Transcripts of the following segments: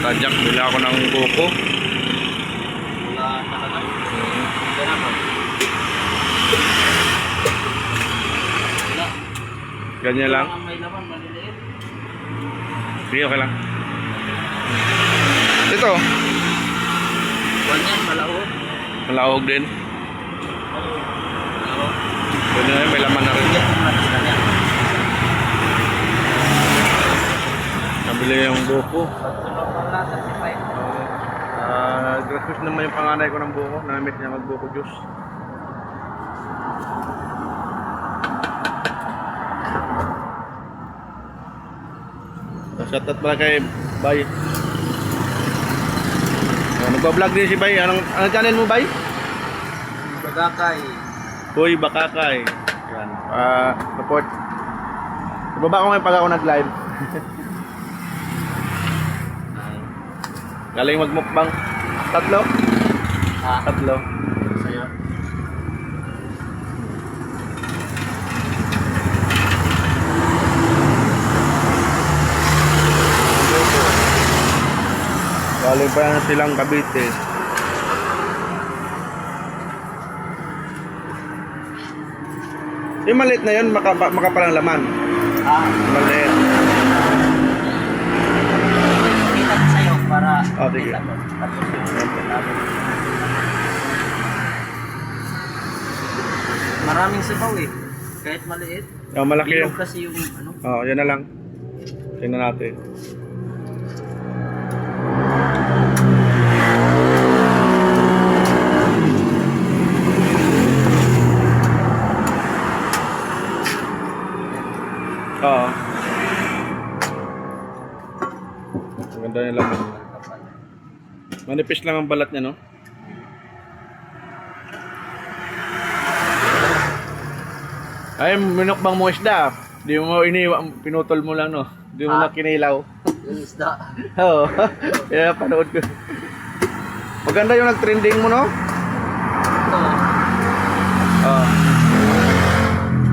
Tadyak, bila ako ng buko. Wala talaga. Yan ako. Wala. Ganyan lang. Ang may laman, maliliit. Sige, okay lang. Ito, Ganyan, malaog. malawag din. Malaog. Ganyan, may laman na rin. Yan, matas na yan. Nabili yung buko. Pagtulog ng lasa si Pai. Gracious naman yung panganay ko ng buko. Namit niya magbuko juice. Shoutout pala kay Bay. Nagpa-vlog din si Bay. Anong channel mo, Bay? Bagakay. Boy Bakakay. Yan. Support. Ibaba ko ngayon pag ako nag-live. Galing magmukbang. Tatlo? Ha? Tatlo. Sa'yo. Galing pa yan silang Cavite. Yung maliit na yun, makapalang laman. Ha? Maliit. Kita ko sa'yo para Sige. kita ko. Tapos yung maraming sabaw eh. Kahit maliit. Malaki yun. Bilog kasi yung ano. Yan na lang. Tingnan natin. Oo. Ang ganda nila. Manipis lang ang balat niya, no? Ay, minukbang mo isda. Di mo pinutol mo lang, no? Di mo na kinilaw. Yung isda. Oo. Kaya panood ko. Maganda yung nag-trending mo, no? Ito. Oo.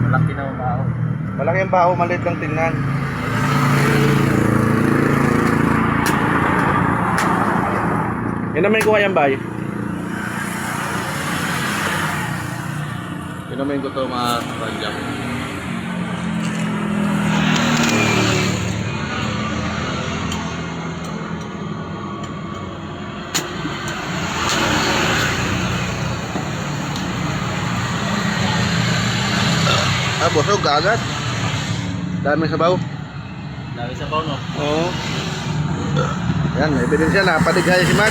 Malaki na ang tao. Malaki ang baho, maliit lang tingnan. Yan naman ko kayang bay. Yan ko to mga kapanjak. Busog agad. Dami sabaw. Dami sabaw, no? Oo. Yan, ebidensya na. Padighay si Mag.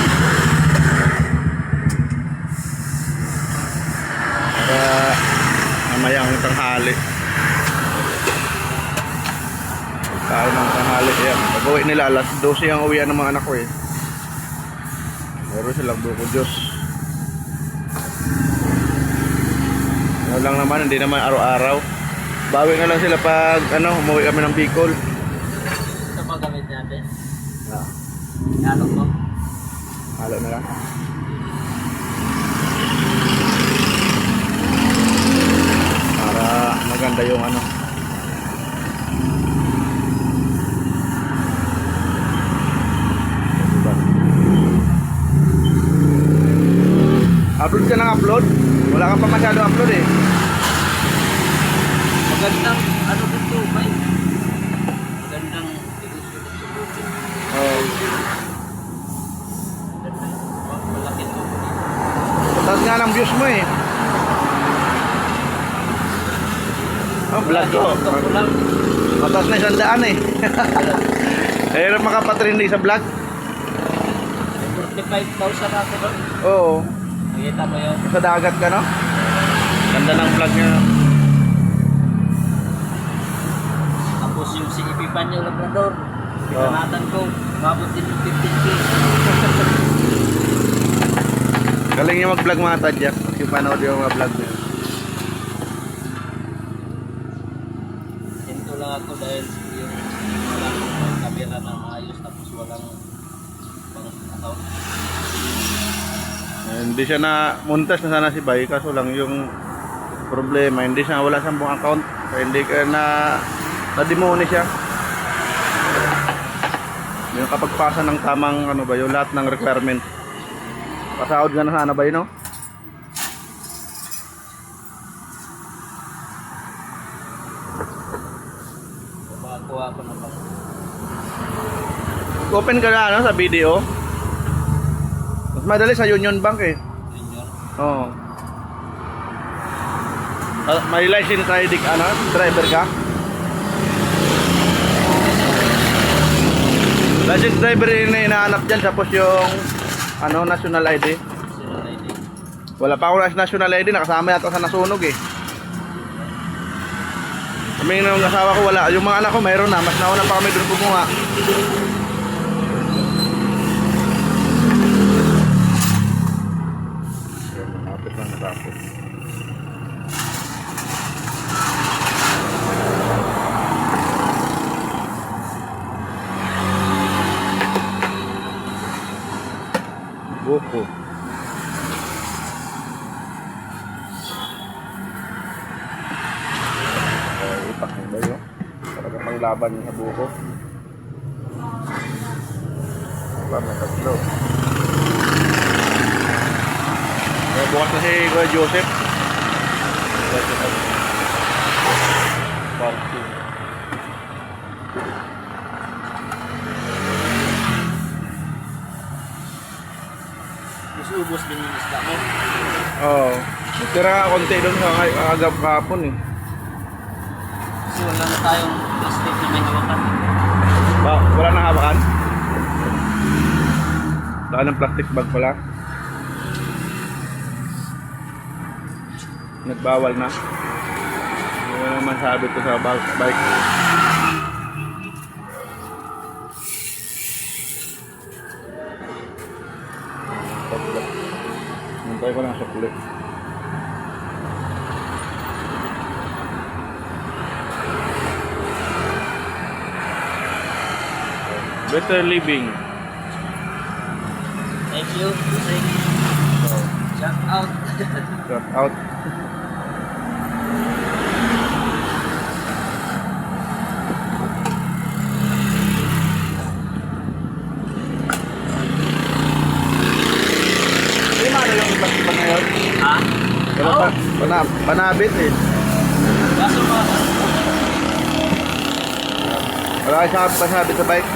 Para mamayang tanghali. Tayo ng tanghali. Yan. Pag-uwi nila, alas 12 ang uwian ng mga anak ko eh. Meron silang buko Diyos. Ano lang naman, hindi naman araw-araw. Bawi na lang sila pag umuwi kami ng Bicol. Ito pa gamit natin. Ah. Nalog mo. Halo na lang. Para maganda yung Upload ka ng upload? Wala ka pa masyado upload eh. Magandang ano dito, Pai? Magandang Oh. malaki to. Taas nga ng views mo eh. Oh, vlog ko. Mataas na 100 eh. Hirap makapatrindi sa vlog. 45,000 ako doon. Oo. Nakita mo yun? Sa dagat ka, no? Ganda ng vlog niya. Tapos yung si Ipipan yung Labrador. Pinanatan ko. Mabot din yung 15K. Galing niya mag-vlog mga tadyak. Yung panood yung mga vlog niya. Hinto lang ako dahil yung walang kamera na maayos tapos walang pang account. Hindi siya na muntas na sana si Bay. Kaso lang yung problema, hindi siya wala siyang buong account. Kaya hindi ka na na-demone siya. Yung kapag pasa ng tamang ano ba, yung lahat ng requirement. Pasahod ka na sana ba yun, no? Makakuha ko na pa. Open ka na ano, sa video. Mas madali sa Union Bank eh. Junior. Oo. May license ID ka, ano? Driver ka? License driver yung inaanap dyan, tapos yung ano, national ID. National ID. Wala pa ako national ID, nakasama yata sa nasunog eh. Kami ng asawa ko wala, yung mga anak ko mayroon na, mas nauna pa kami doon kumuha. Malapit lang natapos. Buko. Ipak mo ba yun? Talaga panglaban sa buko. Laban tatlo. Bukas na si Kuya Joseph. Parking. Gusto ubos din yung isda mo. Oo. Tira konti doon sa agap kahapon eh. Kasi wala na tayong plastic na may hawakan. Wala nang hawakan? Wala ng plastic bag pala. Nagbawal na. Hindi naman sabi ko sa bike. Nantay ko lang sa kulit. Better living. Thank you. Shout out. Shout out. Ano yung plastic pa ngayon? Ha? Kaya panabit eh. Kaso mga Wala kayo pasabit sa bike.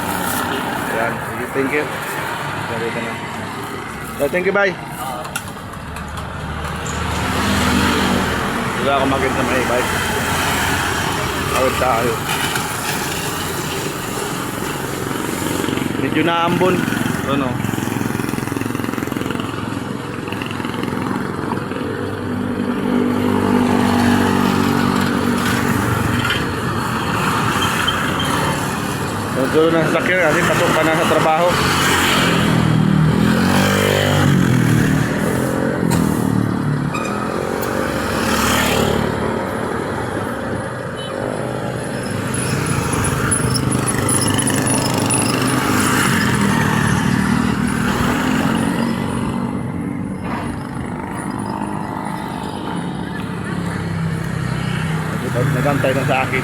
Ayan, sige, thank you. Sorry ka na. So, thank you, bye. Wala akong makita sa may bike. Awad tayo. Medyo naambon. Ano? Dulo ng sasakyan kasi pasok pa na sa trabaho. Nagantay na sa akin.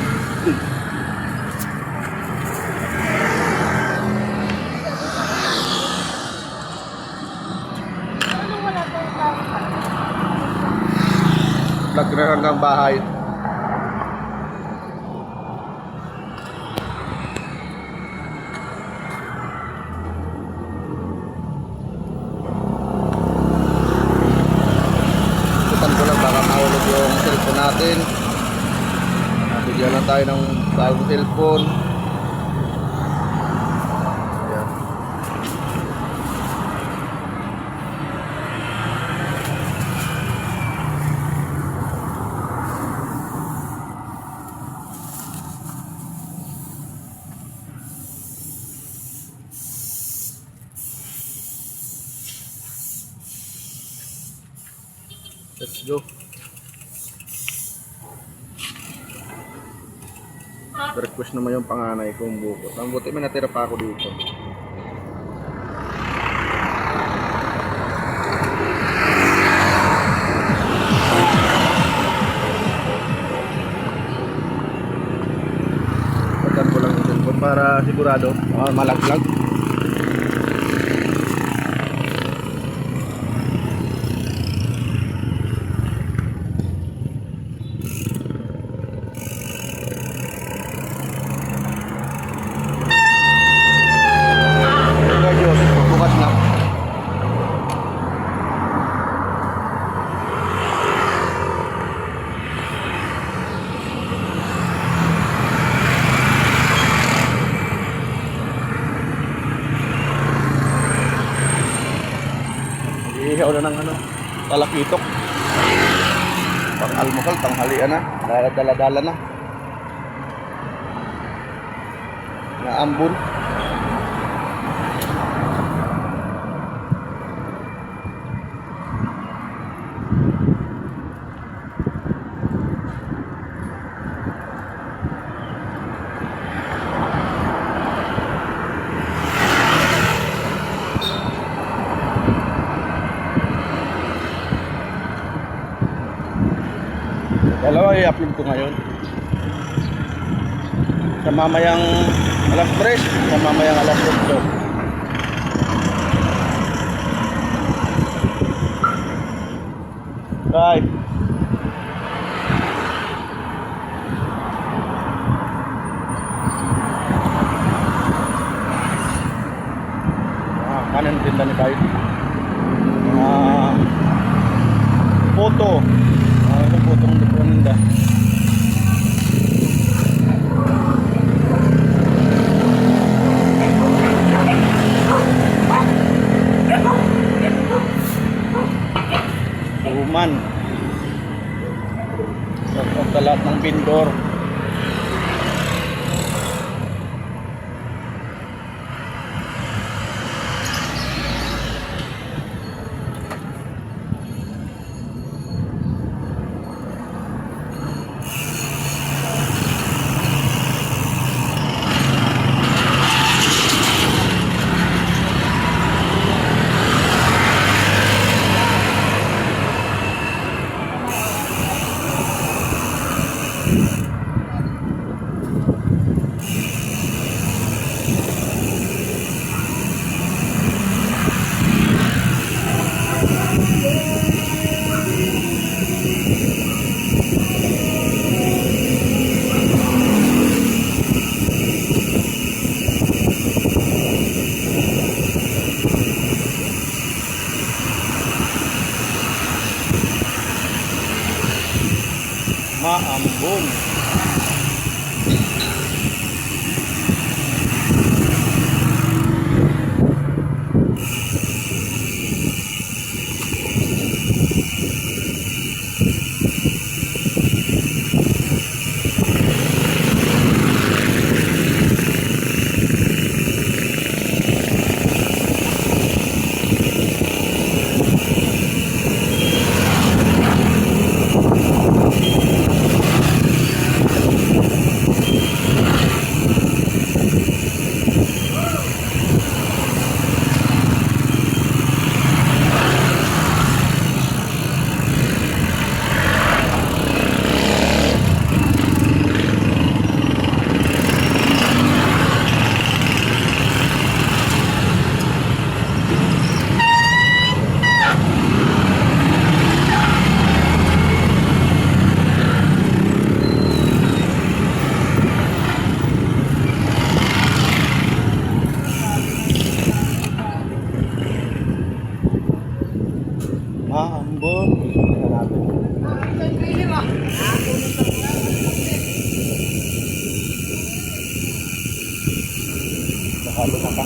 Lagi na hanggang bahay. Tutan ko lang baka mahulog yung cellphone natin. Bigyan lang tayo ng bagong cellphone. Ayan. Let's go. Request naman yung panganay kong bukot. Ang buti may natira pa ako dito. Pagkan ko lang yung cellphone para sigurado malaglag. ihaw na ng ano, talakitok. Pang almusal, tanghalian na. Dala-dala na. Naambun. Dalawa i-upload ko ngayon. Sa mamayang alas 3, sa mamayang alas 8. Bye. Kanan tinda ni tayo. Foto. Ito foto ng tinda. Uman. Sa lahat ng vendor. Maambon. Maambon. Baka lumaka.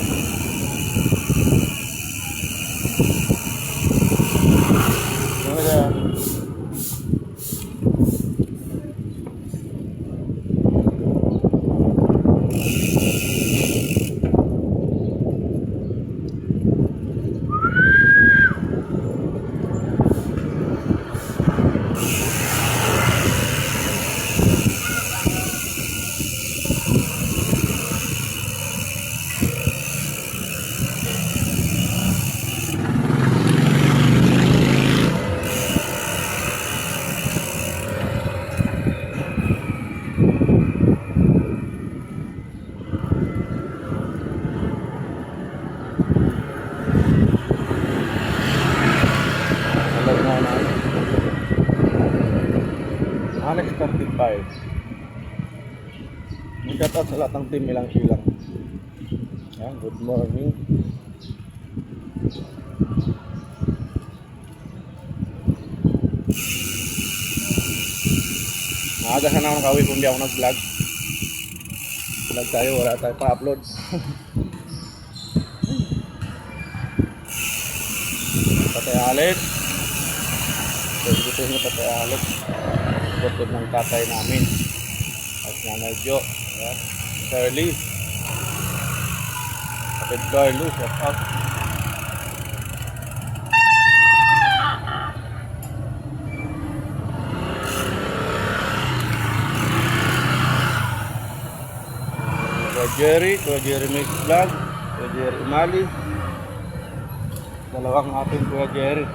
Alex 35. Shout out sa lahat ng team ilang silang. Yan, good morning. Maaga sana akong kawi kung di ako nag-vlog. Vlog tayo, wala tayo pa-upload. Tatay Alex. Ito yung Tatay Alex. Kapatid ng tatay namin. At Nanay Jo. Ayan. Shirley. Kapatid Carlo. Shout out. Kuya Jerry Mix Vlog, Kuya Jerry Umali, dalawang ating Kuya Jerry.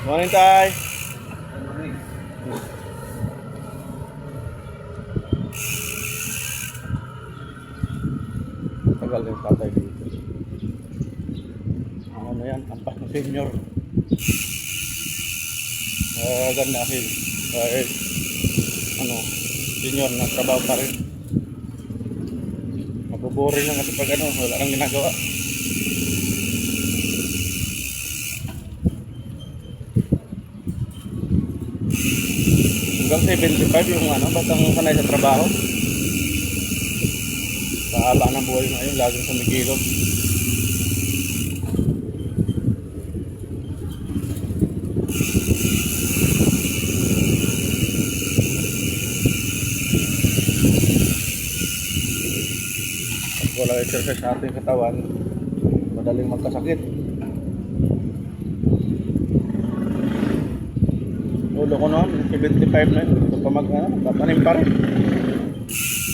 Morning, Tay. Tagal na yung tatay dito. Ano na yan? Ampas ng senior. Ganda kasi. Senior na trabaho pa rin. Mabuboring lang kasi pag wala nang ginagawa. Hanggang 75 yung batang sanay sa trabaho. Kahaba ng buhay ngayon, laging sumigilog. Pag wala exercise sa ating katawan, madaling magkasakit. Ulo ko noon, 75 na yun. Ito pa magpapanim pa rin.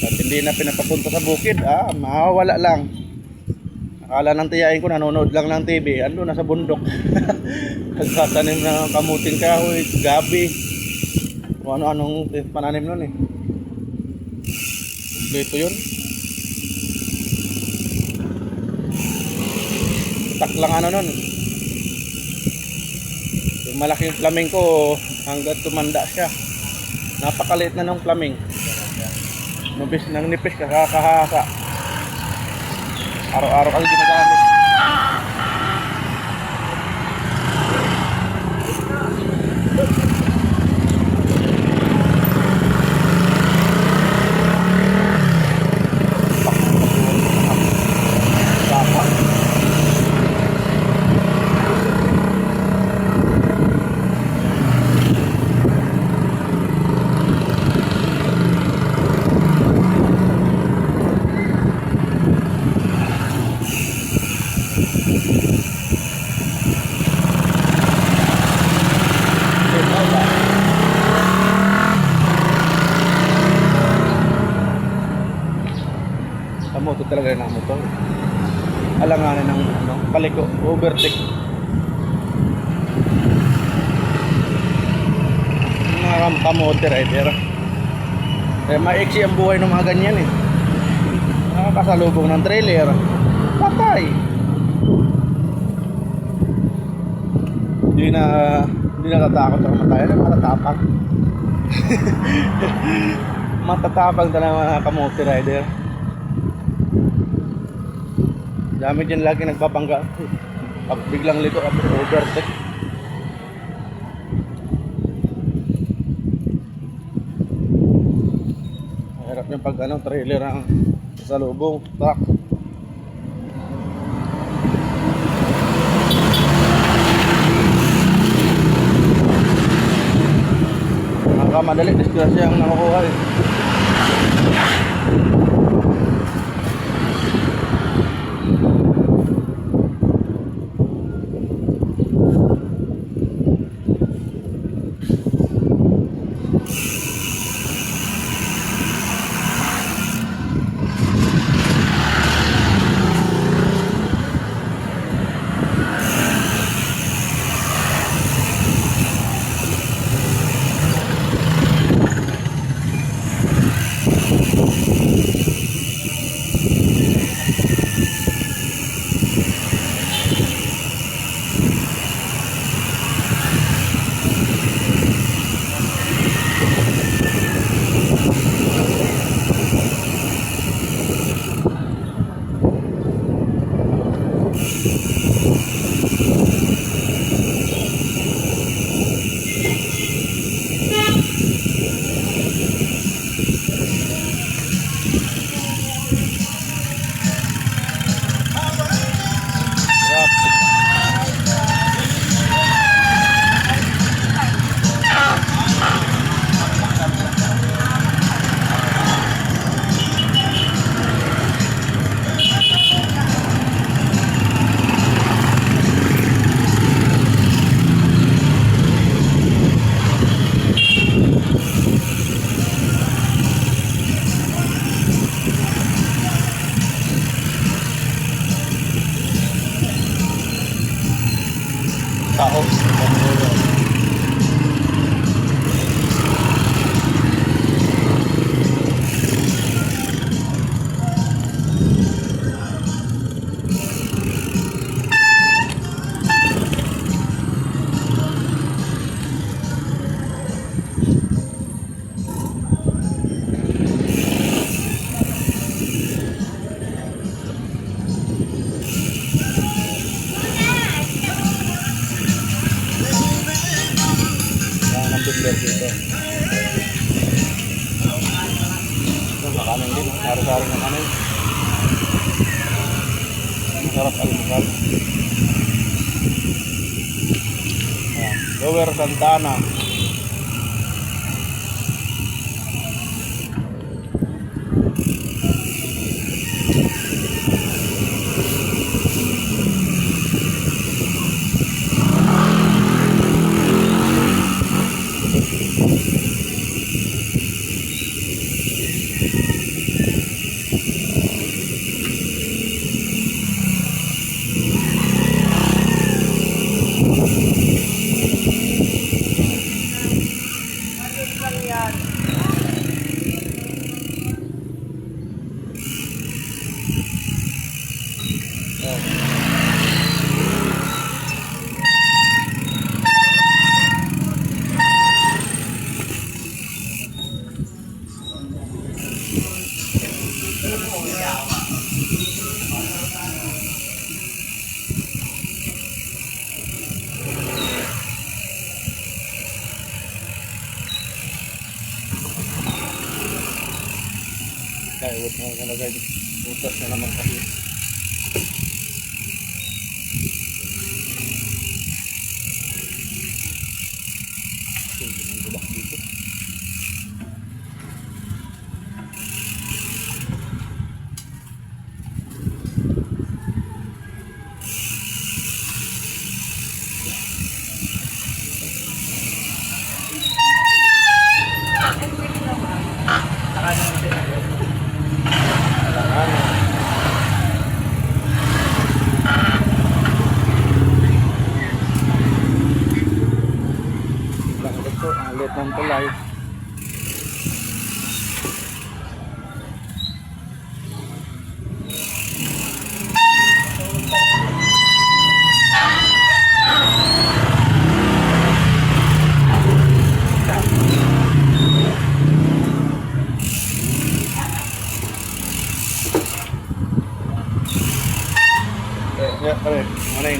At hindi na pinapapunta sa bukid, mawawala lang. Akala ng tiyain ko, nanonood lang ng TV. Ando na sa bundok. Nagtatanim na kamuting kahoy, gabi. Kung ano-anong pananim nun eh. Kompleto yun. Tak lang nun. Yung malaking flaming ko, hanggang tumanda siya. Napakaliit na ng flaming. Nubis nang nipis kakahasa. Araw-araw kasi ginagamit. Moto talaga ng motor. Alanganin ng paliko, overtake. Mga kamote rider. Maiksi ang buhay ng mga ganyan eh. Nakakasalubong ng trailer. Patay. Hindi na tatakot sa kamatayan. Matatapang. Matatapang talaga mga kamote rider. Dami dyan lagi nagpapangga. Biglang liko, overtake. Hirap yung pag trailer ang salubong, truck. Nakamadali, disgrasya ang nakukuha eh. Kaos. Yan ang binder dito. Ito, makanin din. Sari-sari na kanin. Masarap almusal. Yan. Lower Santana. Kaya huwag mo talaga utas na naman kasi. Dito. Alit ng tulay. Ya, pare, morning.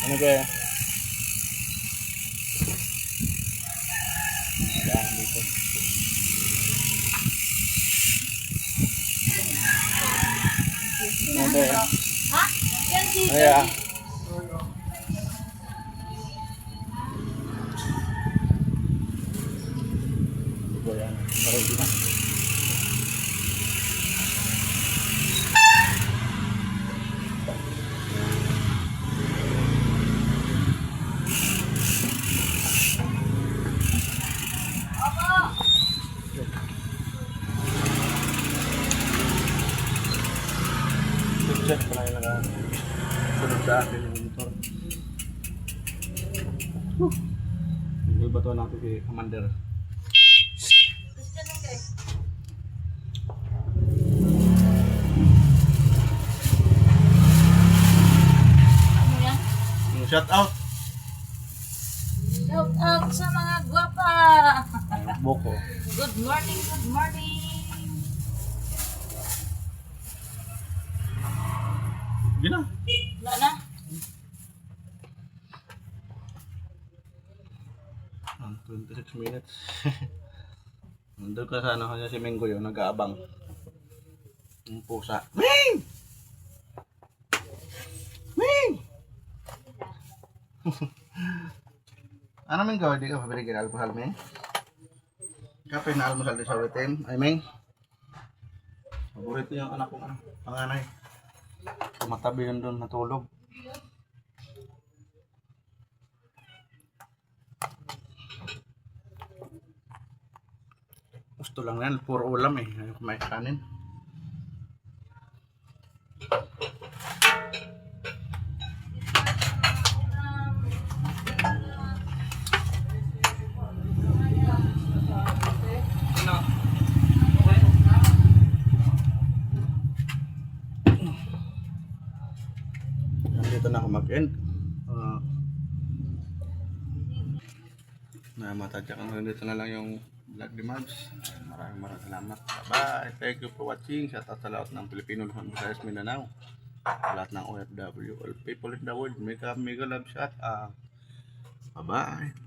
Ano kaya? Daan dito. Ano kaya? Ha? Yan si Ano kaya? Ito yan. Parang hindi na. Check ko na yung nakasunod sa akin yung motor. Yung bato natin si Commander. Ano yan? Shout out! Shout out sa mga gwapa! Boko. Good morning, good morning! Gina. Wala na? minutes. Nandun ka sa ano, kasi si Minggo yun, nag-aabang. Yung pusa. Ming! Ming! Ano Minggo? Hindi ka pabili almusal, Ming? Kape na almusal din sa ulitin. Ay, Ming? Paborito yung anak ko, panganay. Tumatabi yun doon, natulog. Gusto lang yan, puro ulam eh. Ayaw kumain kanin. Nandito na ako mag-end. Namatadya ka na, dito na lang yung vlog ni Mabs. Maraming salamat. Bye! Thank you for watching. Shout out sa lahat ng Pilipino, Luzon, Visayas, Mindanao. Sa lahat ng OFW, all people in the world. Mega love shout out. Bye-bye!